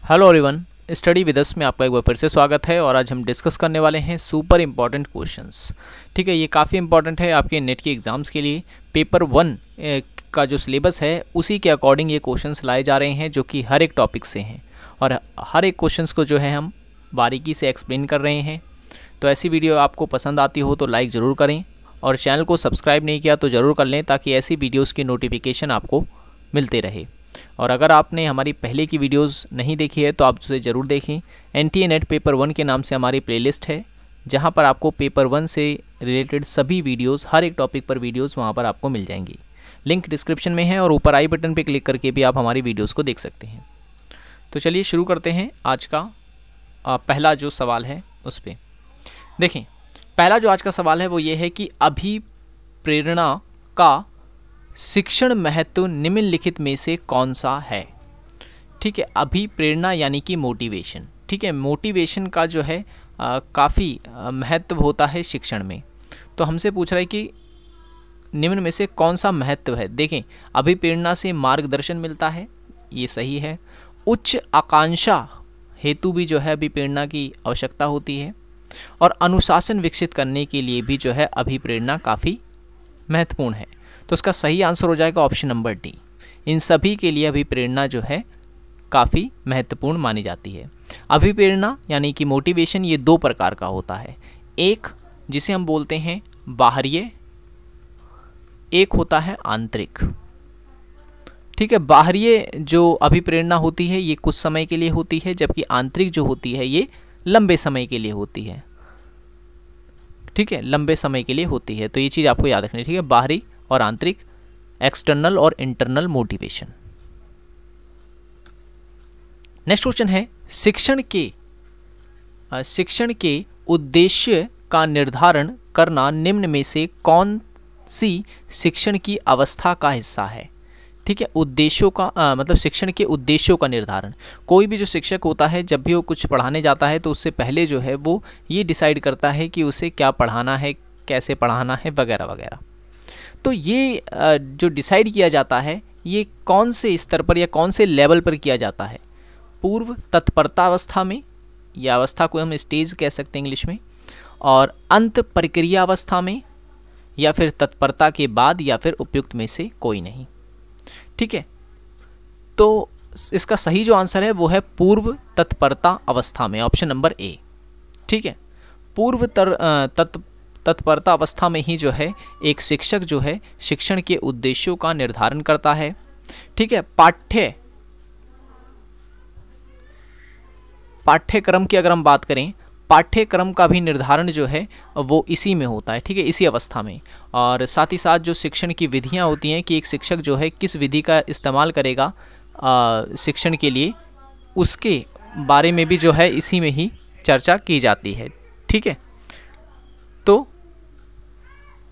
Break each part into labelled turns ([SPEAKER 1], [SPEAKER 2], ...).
[SPEAKER 1] Hello everyone, study with us में आपका एक बार फिर से स्वागत है। और आज हम डिस्कस करने वाले हैं सुपर इम्पॉर्टेंट क्वेश्चंस। ठीक है, ये काफ़ी इंपॉर्टेंट है आपके नेट के एग्ज़ाम्स के लिए। पेपर 1 का जो सिलेबस है उसी के अकॉर्डिंग ये क्वेश्चंस लाए जा रहे हैं, जो कि हर एक टॉपिक से हैं और हर एक क्वेश्चंस को जो है हम बारीकी से एक्सप्लेन कर रहे हैं। तो ऐसी वीडियो आपको पसंद आती हो तो लाइक ज़रूर करें, और चैनल को सब्सक्राइब नहीं किया तो ज़रूर कर लें, ताकि ऐसी वीडियोज़ की नोटिफिकेशन आपको मिलते रहे। और अगर आपने हमारी पहले की वीडियोस नहीं देखी है तो आप उसे ज़रूर देखें। NTA नेट पेपर 1 के नाम से हमारी प्लेलिस्ट है, जहां पर आपको पेपर 1 से रिलेटेड सभी वीडियोस, हर एक टॉपिक पर वीडियोस वहां पर आपको मिल जाएंगी। लिंक डिस्क्रिप्शन में है और ऊपर आई बटन पे क्लिक करके भी आप हमारी वीडियोस को देख सकते हैं। तो चलिए शुरू करते हैं आज का पहला जो सवाल है उस पर। देखें, पहला जो आज का सवाल है वो ये है कि अभिप्रेरणा का शिक्षण महत्व निम्नलिखित में से कौन सा है। ठीक है, अभिप्रेरणा यानी कि मोटिवेशन। ठीक है, मोटिवेशन का जो है काफ़ी महत्व होता है शिक्षण में। तो हमसे पूछ रहा है कि निम्न में से कौन सा महत्व है। देखें, अभिप्रेरणा से मार्गदर्शन मिलता है, ये सही है। उच्च आकांक्षा हेतु भी जो है अभिप्रेरणा की आवश्यकता होती है, और अनुशासन विकसित करने के लिए भी जो है अभिप्रेरणा काफ़ी महत्वपूर्ण है। तो इसका सही आंसर हो जाएगा ऑप्शन नंबर डी। इन सभी के लिए अभिप्रेरणा जो है काफ़ी महत्वपूर्ण मानी जाती है। अभिप्रेरणा यानी कि मोटिवेशन ये दो प्रकार का होता है। एक जिसे हम बोलते हैं बाहरीय, एक होता है आंतरिक। ठीक है, बाहरीय जो अभिप्रेरणा होती है ये कुछ समय के लिए होती है, जबकि आंतरिक जो होती है ये लंबे समय के लिए होती है। ठीक है, लंबे समय के लिए होती है। तो ये चीज़ आपको याद रखनी है। ठीक है, बाहरी और आंतरिक, एक्सटर्नल और इंटरनल मोटिवेशन। नेक्स्ट क्वेश्चन है, शिक्षण के उद्देश्य का निर्धारण करना निम्न में से कौन सी शिक्षण की अवस्था का हिस्सा है। ठीक है, उद्देश्यों का मतलब शिक्षण के उद्देश्यों का निर्धारण। कोई भी जो शिक्षक होता है जब भी वो कुछ पढ़ाने जाता है तो उससे पहले जो है वो ये डिसाइड करता है कि उसे क्या पढ़ाना है, कैसे पढ़ाना है, वगैरह वगैरह। तो ये जो डिसाइड किया जाता है ये कौन से स्तर पर या कौन से लेवल पर किया जाता है। पूर्व तत्परता अवस्था में, या अवस्था को हम स्टेज कह सकते हैं इंग्लिश में, और अंत प्रक्रिया अवस्था में, या फिर तत्परता के बाद, या फिर उपयुक्त में से कोई नहीं। ठीक है, तो इसका सही जो आंसर है वो है पूर्व तत्परता अवस्था में, ऑप्शन नंबर ए। ठीक है, पूर्व तत्परता अवस्था में ही जो है एक शिक्षक जो है शिक्षण के उद्देश्यों का निर्धारण करता है। ठीक है, पाठ्यक्रम की अगर हम बात करें, पाठ्यक्रम का भी निर्धारण जो है वो इसी में होता है। ठीक है, इसी अवस्था में। और साथ ही साथ जो शिक्षण की विधियां होती हैं कि एक शिक्षक जो है किस विधि का इस्तेमाल करेगा शिक्षण के लिए, उसके बारे में भी जो है इसी में ही चर्चा की जाती है। ठीक है, तो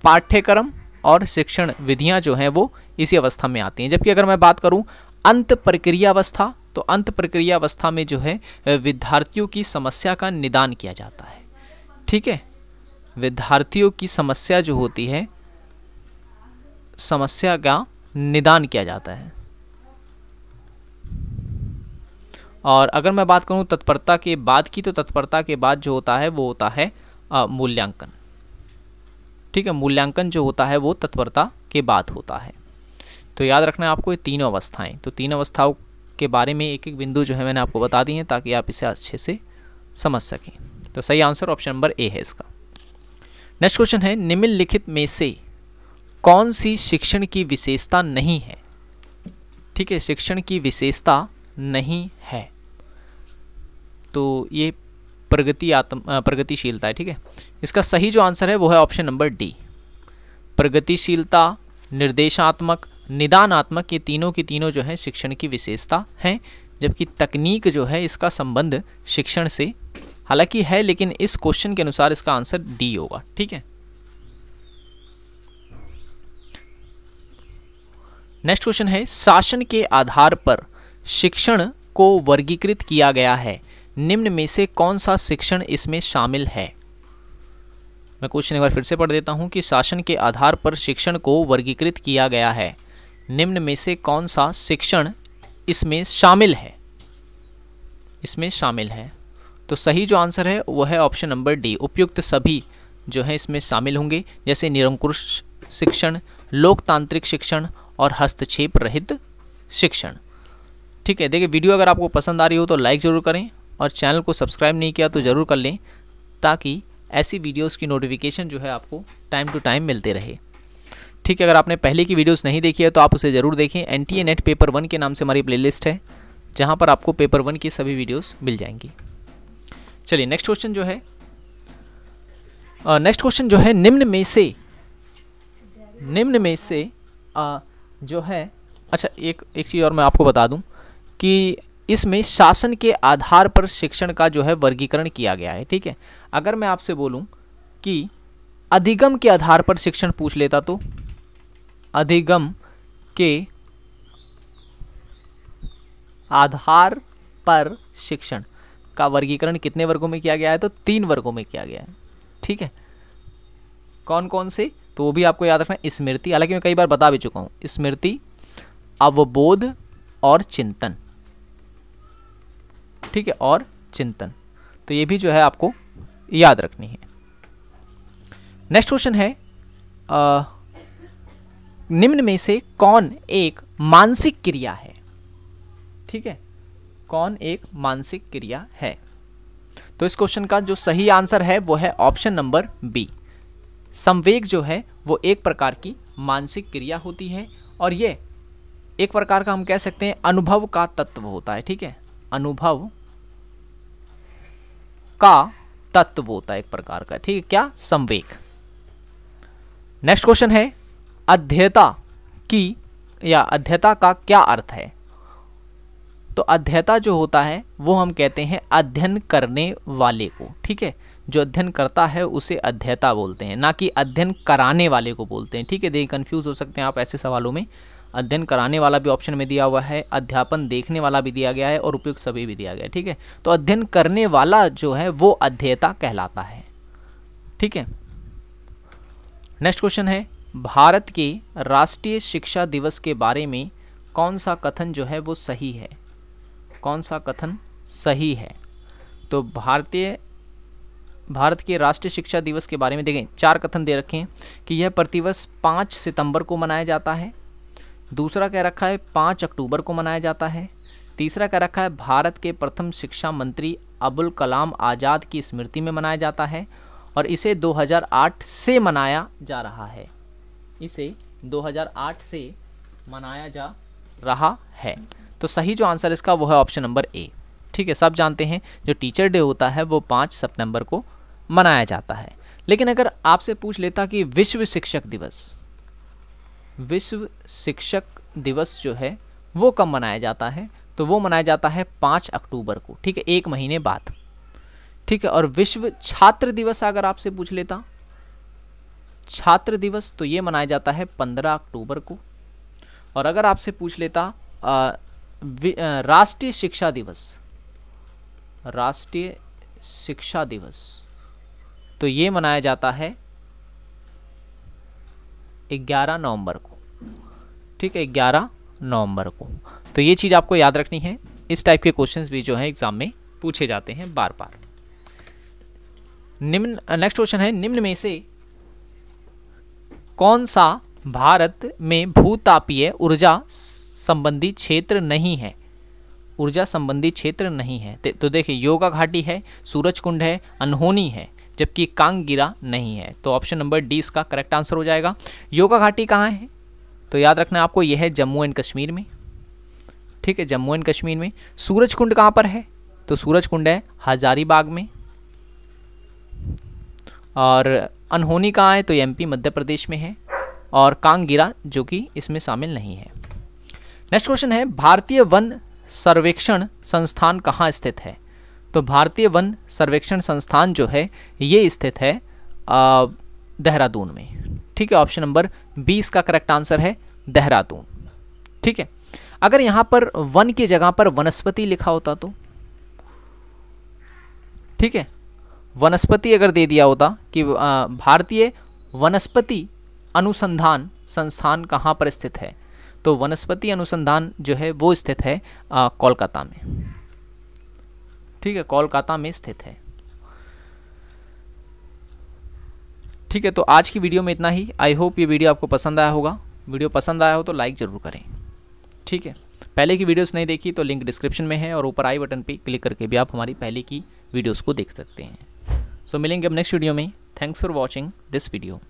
[SPEAKER 1] पाठ्यक्रम और शिक्षण विधियां जो हैं वो इसी अवस्था में आती हैं। जबकि अगर मैं बात करूं अंत प्रक्रिया अवस्था, तो अंत प्रक्रिया अवस्था में जो है विद्यार्थियों की समस्या का निदान किया जाता है। ठीक है, विद्यार्थियों की समस्या जो होती है, समस्या का निदान किया जाता है। और अगर मैं बात करूं तत्परता के बाद की, तो तत्परता के बाद जो होता है वो होता है मूल्यांकन। ठीक है, मूल्यांकन जो होता है वो तत्परता के बाद होता है। तो याद रखना है आपको ये तीनों अवस्थाएं। तो तीन अवस्थाओं के बारे में एक एक बिंदु जो है मैंने आपको बता दी हैं, ताकि आप इसे अच्छे से समझ सकें। तो सही आंसर ऑप्शन नंबर ए है इसका। नेक्स्ट क्वेश्चन है, निम्नलिखित में से कौन सी शिक्षण की विशेषता नहीं है। ठीक है, शिक्षण की विशेषता नहीं है, तो ये प्रगतिशीलता है। ठीक है, इसका सही जो आंसर है वो है ऑप्शन नंबर डी। प्रगतिशीलता, निर्देशात्मक, निदानात्मक, ये तीनों की तीनों जो है शिक्षण की विशेषता हैं। जबकि तकनीक जो है इसका संबंध शिक्षण से हालांकि है, लेकिन इस क्वेश्चन के अनुसार इसका आंसर डी होगा। ठीक है, नेक्स्ट क्वेश्चन है, शासन के आधार पर शिक्षण को वर्गीकृत किया गया है, निम्न में से कौन सा शिक्षण इसमें शामिल है। मैं क्वेश्चन एक बार फिर से पढ़ देता हूं कि शासन के आधार पर शिक्षण को वर्गीकृत किया गया है, निम्न में से कौन सा शिक्षण इसमें शामिल है। इसमें शामिल है। तो सही जो आंसर है वो है ऑप्शन नंबर डी, उपयुक्त सभी जो है इसमें शामिल होंगे, जैसे निरंकुश शिक्षण, लोकतांत्रिक शिक्षण और हस्तक्षेप रहित शिक्षण। ठीक है, देखिए वीडियो अगर आपको पसंद आ रही हो तो लाइक ज़रूर करें और चैनल को सब्सक्राइब नहीं किया तो ज़रूर कर लें, ताकि ऐसी वीडियोस की नोटिफिकेशन जो है आपको टाइम टू टाइम मिलते रहे। ठीक है, अगर आपने पहले की वीडियोस नहीं देखी है तो आप उसे ज़रूर देखें। NTA NET पेपर 1 के नाम से हमारी प्लेलिस्ट है, जहाँ पर आपको पेपर 1 की सभी वीडियोस मिल जाएंगी। चलिए नेक्स्ट क्वेश्चन जो है निम्न में से जो है, अच्छा एक चीज़ और मैं आपको बता दूं कि इसमें शासन के आधार पर शिक्षण का जो है वर्गीकरण किया गया है। ठीक है, अगर मैं आपसे बोलूं कि अधिगम के आधार पर शिक्षण पूछ लेता तो अधिगम के आधार पर शिक्षण का वर्गीकरण कितने वर्गों में किया गया है? तो 3 वर्गों में किया गया है। ठीक है, कौन कौन से? तो वो भी आपको याद रखना है। स्मृति, हालांकि मैं कई बार बता भी चुका हूँ, स्मृति, अवबोध और चिंतन। ठीक है, और चिंतन, तो ये भी जो है आपको याद रखनी है। नेक्स्ट क्वेश्चन है निम्न में से कौन एक मानसिक क्रिया है? ठीक है, कौन एक मानसिक क्रिया है? तो इस क्वेश्चन का जो सही आंसर है वो है ऑप्शन नंबर बी। संवेग जो है वो एक प्रकार की मानसिक क्रिया होती है, और ये एक प्रकार का हम कह सकते हैं अनुभव का तत्व होता है। ठीक है, अनुभव का तत्व होता है एक प्रकार का। ठीक है, क्या? संवेग। नेक्स्ट क्वेश्चन है अध्येता की या अध्येता का क्या अर्थ है? तो अध्येता जो होता है वो हम कहते हैं अध्ययन करने वाले को। ठीक है, जो अध्ययन करता है उसे अध्येता बोलते हैं, ना कि अध्ययन कराने वाले को बोलते हैं। ठीक है, देखिए कंफ्यूज हो सकते हैं आप ऐसे सवालों में। अध्ययन कराने वाला भी ऑप्शन में दिया हुआ है, अध्यापन देखने वाला भी दिया गया है, और उपयुक्त सभी भी दिया गया है। ठीक है, तो अध्ययन करने वाला जो है वो अध्येता कहलाता है। ठीक है, नेक्स्ट क्वेश्चन है भारत के राष्ट्रीय शिक्षा दिवस के बारे में कौन सा कथन जो है वो सही है? कौन सा कथन सही है? तो भारत के राष्ट्रीय शिक्षा दिवस के बारे में देखें, 4 कथन दे रखे हैं कि यह प्रतिवर्ष 5 सितंबर को मनाया जाता है। दूसरा कह रखा है 5 अक्टूबर को मनाया जाता है। तीसरा कह रखा है भारत के प्रथम शिक्षा मंत्री अबुल कलाम आज़ाद की स्मृति में मनाया जाता है, और इसे 2008 से मनाया जा रहा है। इसे 2008 से मनाया जा रहा है। तो सही जो आंसर इसका वो है ऑप्शन नंबर ए। ठीक है, सब जानते हैं जो टीचर डे होता है वो 5 सितंबर को मनाया जाता है। लेकिन अगर आपसे पूछ लेता कि विश्व शिक्षक दिवस जो है वो कब मनाया जाता है, तो वो मनाया जाता है 5 अक्टूबर को। ठीक है, 1 महीने बाद। ठीक है, और विश्व छात्र दिवस अगर आपसे पूछ लेता छात्र दिवस, तो ये मनाया जाता है 15 अक्टूबर को। और अगर आपसे पूछ लेता राष्ट्रीय शिक्षा दिवस, तो ये मनाया जाता है 11 नवंबर को। ठीक है, 11 नवंबर को। तो ये चीज़ आपको याद रखनी है। इस टाइप के क्वेश्चंस भी जो है एग्जाम में पूछे जाते हैं बार बार। नेक्स्ट क्वेश्चन है निम्न में से कौन सा भारत में भूतापीय ऊर्जा संबंधी क्षेत्र नहीं है? ऊर्जा संबंधी क्षेत्र नहीं है। तो देखिए योगा घाटी है, सूरज कुंड है, अनहोनी है, जबकि कांगगिरा नहीं है। तो ऑप्शन नंबर डी इसका करेक्ट आंसर हो जाएगा। योगा घाटी कहाँ है? तो याद रखना है आपको, यह है जम्मू एंड कश्मीर में। ठीक है, जम्मू एंड कश्मीर में। सूरज कुंड कहाँ पर है? तो सूरज कुंड है हजारीबाग में। और अनहोनी कहाँ है? तो एमपी मध्य प्रदेश में है। और कांगगिरा जो कि इसमें शामिल नहीं है। नेक्स्ट क्वेश्चन है भारतीय वन सर्वेक्षण संस्थान कहाँ स्थित है? तो भारतीय वन सर्वेक्षण संस्थान जो है ये स्थित है देहरादून में। ठीक है, ऑप्शन नंबर 20 का करेक्ट आंसर है देहरादून। ठीक है, अगर यहाँ पर वन की जगह पर वनस्पति लिखा होता तो, ठीक है, वनस्पति अगर दे दिया होता कि भारतीय वनस्पति अनुसंधान संस्थान कहाँ पर स्थित है, तो वनस्पति अनुसंधान जो है वो स्थित है कोलकाता में। ठीक है, कोलकाता में स्थित है। ठीक है, तो आज की वीडियो में इतना ही। आई होप ये वीडियो आपको पसंद आया होगा। वीडियो पसंद आया हो तो लाइक ज़रूर करें। ठीक है, पहले की वीडियोस नहीं देखी तो लिंक डिस्क्रिप्शन में है और ऊपर आई बटन पे क्लिक करके भी आप हमारी पहले की वीडियोस को देख सकते हैं। सो मिलेंगे अब नेक्स्ट वीडियो में। Thanks for watching this video.